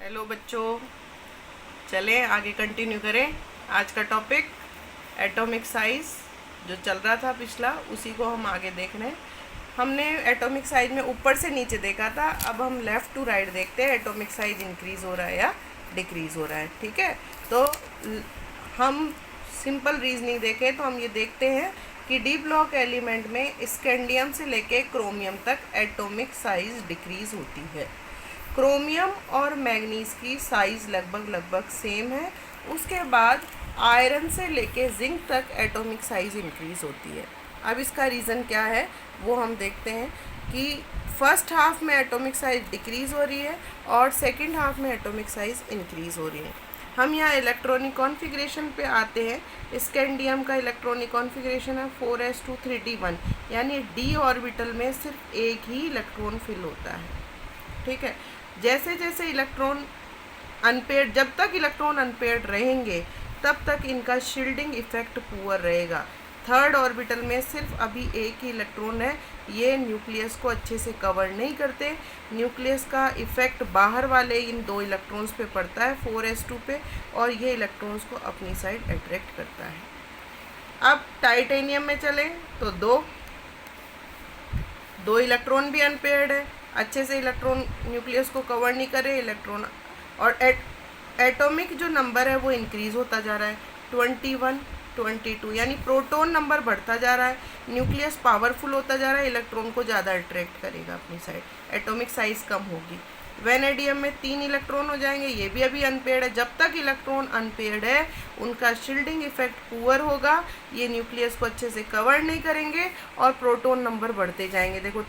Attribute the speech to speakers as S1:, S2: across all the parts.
S1: Hello बच्चों, चलें आगे कंटिन्यू करें। आज का टॉपिक एटॉमिक साइज जो चल रहा था पिछला, उसी को हम आगे देख रहे हैं। हमने एटॉमिक साइज में ऊपर से नीचे देखा था, अब हम लेफ़्ट टू राइट देखते हैं एटॉमिक साइज इंक्रीज़ हो रहा है या डिक्रीज़ हो रहा है। ठीक है, तो हम सिंपल रीजनिंग देखें तो हम ये देखते हैं कि डी ब्लॉक एलिमेंट में स्कैंडियम से लेके क्रोमियम तक एटॉमिक साइज डिक्रीज़ होती है। क्रोमियम और मैग्नीज की साइज़ लगभग सेम है। उसके बाद आयरन से लेके जिंक तक एटॉमिक साइज़ इंक्रीज़ होती है। अब इसका रीज़न क्या है वो हम देखते हैं कि फर्स्ट हाफ में एटॉमिक साइज़ डिक्रीज़ हो रही है और सेकंड हाफ में एटॉमिक साइज़ इंक्रीज़ हो रही है। हम यहाँ इलेक्ट्रॉनिक कॉन्फ़िगरेशन पे आते हैं। स्कैंडियम का इलेक्ट्रॉनिक कॉन्फ़िगरेशन है 4s2 3d1, यानी डी ऑर्बिटल में सिर्फ एक ही इलेक्ट्रॉन फिल होता है। ठीक है, जैसे जैसे इलेक्ट्रॉन अनपेयर्ड, जब तक इलेक्ट्रॉन अनपेयर्ड रहेंगे तब तक इनका शील्डिंग इफेक्ट पुअर रहेगा। थर्ड ऑर्बिटल में सिर्फ अभी एक ही इलेक्ट्रॉन है, ये न्यूक्लियस को अच्छे से कवर नहीं करते। न्यूक्लियस का इफेक्ट बाहर वाले इन दो इलेक्ट्रॉन्स पे पड़ता है 4s2 पे, और ये इलेक्ट्रॉन्स को अपनी साइड अट्रैक्ट करता है। अब टाइटेनियम में चलें तो दो इलेक्ट्रॉन भी अनपेयर्ड है, अच्छे से इलेक्ट्रॉन न्यूक्लियस को कवर नहीं करे इलेक्ट्रॉन, और एटॉमिक जो नंबर है वो इंक्रीज़ होता जा रहा है 21 22, यानी प्रोटॉन नंबर बढ़ता जा रहा है, न्यूक्लियस पावरफुल होता जा रहा है, इलेक्ट्रॉन को ज़्यादा अट्रैक्ट करेगा अपनी साइड, एटॉमिक साइज़ कम होगी। वेनेडियम में 3 इलेक्ट्रॉन हो जाएंगे, ये भी अभी अनपेयर्ड है। जब तक इलेक्ट्रॉन अनपेयर्ड है उनका शील्डिंग इफेक्ट पुअर होगा, ये न्यूक्लियस को अच्छे से कवर नहीं करेंगे और प्रोटॉन नंबर बढ़ते जाएंगे। देखो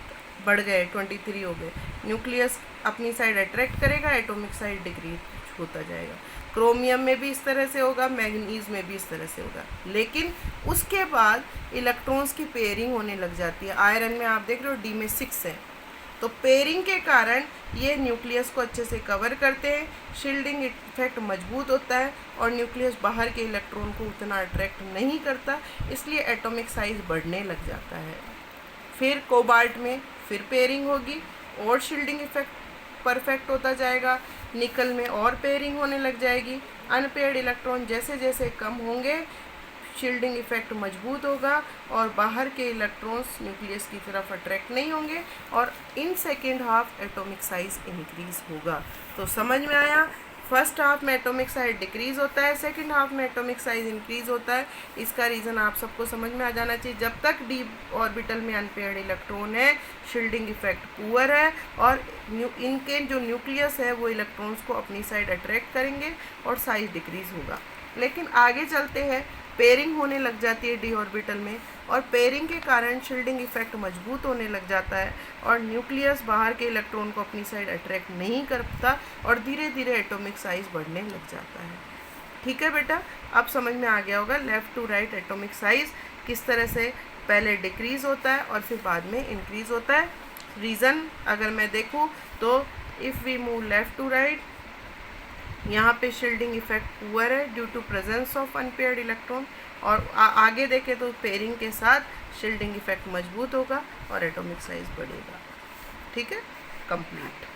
S1: बढ़ गए, 23 हो गए। न्यूक्लियस अपनी साइड अट्रैक्ट करेगा, एटॉमिक साइड डिक्रीज होता जाएगा। क्रोमियम में भी इस तरह से होगा, मैग्नीज में भी इस तरह से होगा। लेकिन उसके बाद इलेक्ट्रॉन्स की पेयरिंग होने लग जाती है। आयरन में आप देख रहे हो डी में 6 है, तो पेयरिंग के कारण ये न्यूक्लियस को अच्छे से कवर करते हैं, शील्डिंग इफेक्ट मजबूत होता है और न्यूक्लियस बाहर के इलेक्ट्रॉन को उतना अट्रैक्ट नहीं करता, इसलिए एटॉमिक साइज बढ़ने लग जाता है। फिर कोबाल्ट में फिर पेयरिंग होगी और शील्डिंग इफेक्ट परफेक्ट होता जाएगा। निकल में और पेयरिंग होने लग जाएगी। अनपेयर्ड इलेक्ट्रॉन जैसे जैसे कम होंगे शील्डिंग इफेक्ट मजबूत होगा और बाहर के इलेक्ट्रॉन्स न्यूक्लियस की तरफ अट्रैक्ट नहीं होंगे और in second half atomic size increase होगा। तो समझ में आया, फर्स्ट हाफ में एटॉमिक साइज डिक्रीज़ होता है, सेकंड हाफ में एटॉमिक साइज इंक्रीज़ होता है। इसका रीज़न आप सबको समझ में आ जाना चाहिए। जब तक डी ऑर्बिटल में अनपेयर्ड इलेक्ट्रॉन है, शील्डिंग इफेक्ट पुअर है और इनके जो न्यूक्लियस है वो इलेक्ट्रॉन्स को अपनी साइड अट्रैक्ट करेंगे और साइज डिक्रीज़ होगा। लेकिन आगे चलते हैं, पेयरिंग होने लग जाती है डी ऑर्बिटल में और पेयरिंग के कारण शील्डिंग इफेक्ट मजबूत होने लग जाता है और न्यूक्लियस बाहर के इलेक्ट्रॉन को अपनी साइड अट्रैक्ट नहीं करता और धीरे धीरे एटॉमिक साइज बढ़ने लग जाता है। ठीक है बेटा, अब समझ में आ गया होगा left to right atomic size किस तरह से पहले डिक्रीज़ होता है और फिर बाद में इंक्रीज़ होता है। रीज़न अगर मैं देखूँ तो if we move left to right, यहाँ पे शील्डिंग इफेक्ट पुअर है due to presence of unpaired electron, और आगे देखें तो पेयरिंग के साथ शील्डिंग इफेक्ट मजबूत होगा और एटॉमिक साइज बढ़ेगा। ठीक है, कंप्लीट।